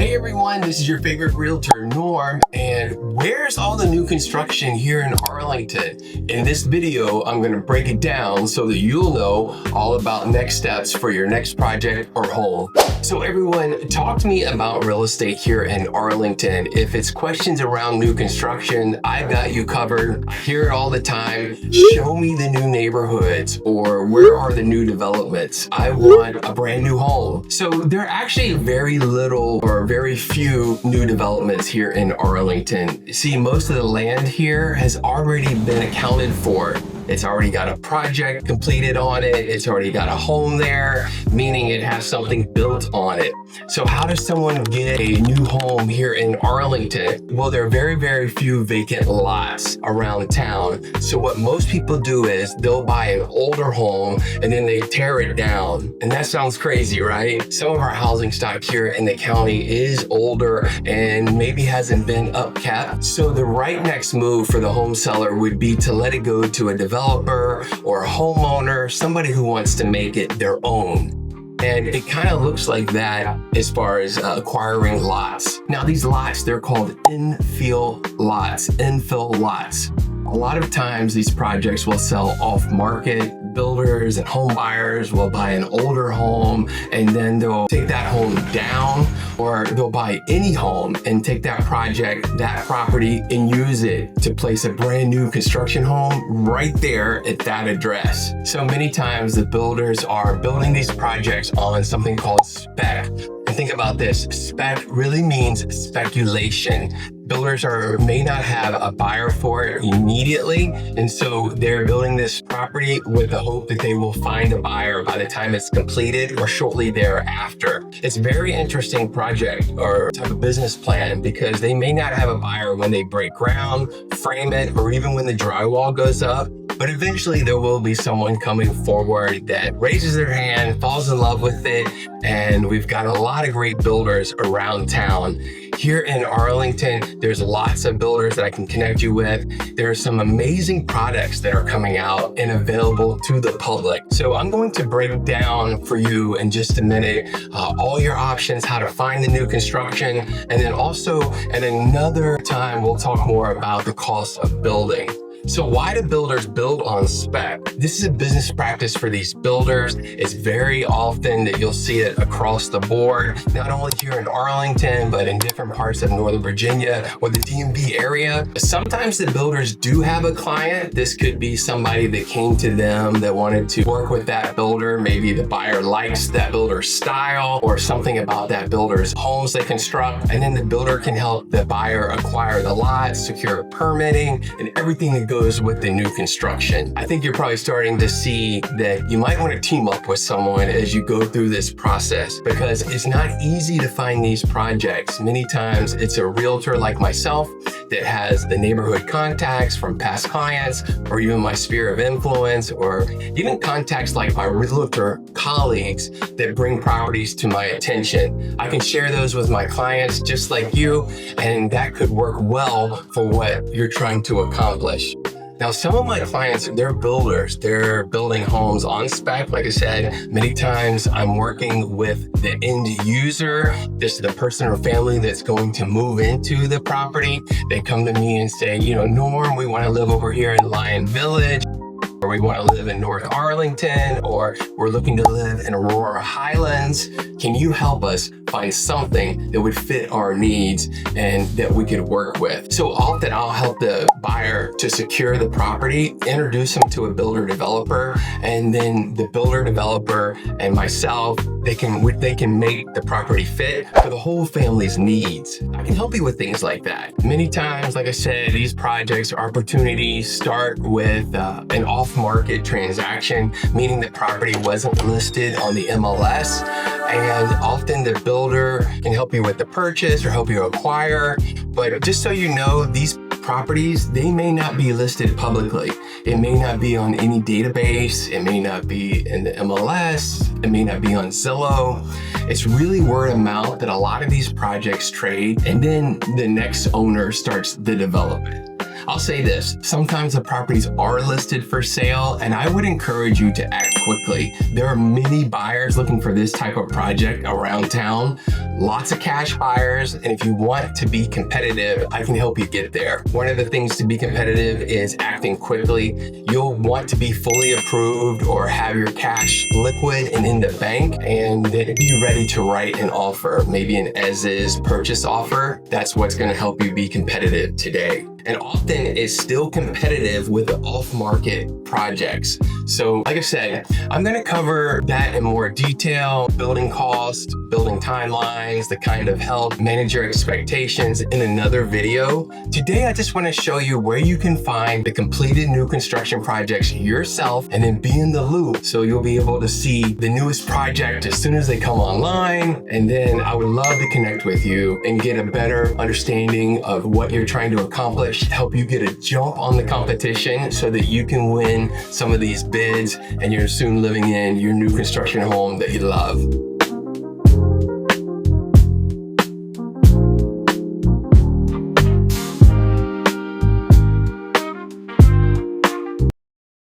Hey everyone, this is your favorite realtor, Norm, and where's all the new construction here in Arlington? In this video, I'm going to break it down so that you'll know all about next steps for your next project or home. So everyone, talk to me about real estate here in Arlington. If it's questions around new construction, I've got you covered. I hear it all the time. Show me the new neighborhoods, or where are the new developments? I want a brand new home. So there are actually very little or very few new developments here in Arlington. See, most of the land here has already been accounted for. It's already got a project completed on it. It's already got a home there, meaning it has something built on it. So how does someone get a new home here in Arlington? Well, there are very, very few vacant lots around town. So what most people do is they'll buy an older home and then they tear it down. And that sounds crazy, right? Some of our housing stock here in the county is older and maybe hasn't been upkept. So the right next move for the home seller would be to let it go to a developer or a homeowner, somebody who wants to make it their own. And it kind of looks like that as far as acquiring lots. Now these lots, they're called infill lots. A lot of times these projects will sell off market. Builders and home buyers will buy an older home and then they'll take that home down, or they'll buy any home and take that project, that property, and use it to place a brand new construction home right there at that address. So many times the builders are building these projects on something called spec. And think about this, spec really means speculation. Builders may not have a buyer for it immediately, and so they're building this property with the hope that they will find a buyer by the time it's completed or shortly thereafter. It's a very interesting project or type of business plan because they may not have a buyer when they break ground, frame it, or even when the drywall goes up. But eventually there will be someone coming forward that raises their hand, falls in love with it, and we've got a lot of great builders around town. Here in Arlington, there's lots of builders that I can connect you with. There are some amazing products that are coming out and available to the public. So I'm going to break down for you in just a minute all your options, how to find the new construction, and then also at another time, we'll talk more about the cost of building. So why do builders build on spec? This is a business practice for these builders. It's very often that you'll see it across the board, not only here in Arlington, but in different parts of Northern Virginia or the DMV area. Sometimes the builders do have a client. This could be somebody that came to them that wanted to work with that builder. Maybe the buyer likes that builder's style or something about that builder's homes they construct. And then the builder can help the buyer acquire the lot, secure permitting, and everything that goes with the new construction. I think you're probably starting to see that you might want to team up with someone as you go through this process because it's not easy to find these projects. Many times it's a realtor like myself that has the neighborhood contacts from past clients or even my sphere of influence, or even contacts like my realtor colleagues that bring properties to my attention. I can share those with my clients just like you, and that could work well for what you're trying to accomplish. Now, some of my clients, they're builders. They're building homes on spec. Like I said, many times I'm working with the end user. This is the person or family that's going to move into the property. They come to me and say, Norm, we want to live over here in Lion Village, or we want to live in North Arlington, or we're looking to live in Aurora Highlands. Can you help us find something that would fit our needs and that we could work with? So often I'll help the buyer to secure the property, introduce them to a builder developer, and then the builder developer and myself, they can make the property fit for the whole family's needs. I can help you with things like that. Many times, like I said, these projects or opportunities start with an off-market transaction, meaning the property wasn't listed on the MLS. And often the builder can help you with the purchase or help you acquire. But just so you know, these properties, they may not be listed publicly. It may not be on any database. It may not be in the MLS. It may not be on Zillow. It's really word of mouth that a lot of these projects trade, and then the next owner starts the development. I'll say this, sometimes the properties are listed for sale, and I would encourage you to act quickly. There are many buyers looking for this type of project around town. Lots of cash buyers, and if you want to be competitive, I can help you get there. One of the things to be competitive is acting quickly. You'll want to be fully approved or have your cash liquid and in the bank, and then be ready to write an offer, maybe an as-is purchase offer. That's what's going to help you be competitive today. And often it's still competitive with the off-market projects. So like I said, I'm going to cover that in more detail, building costs, building timelines, the kind of help, manage your expectations in another video. Today, I just want to show you where you can find the completed new construction projects yourself and then be in the loop. So you'll be able to see the newest project as soon as they come online. And then I would love to connect with you and get a better understanding of what you're trying to accomplish, help you get a jump on the competition so that you can win some of these bids and you're soon living in your new construction home that you love.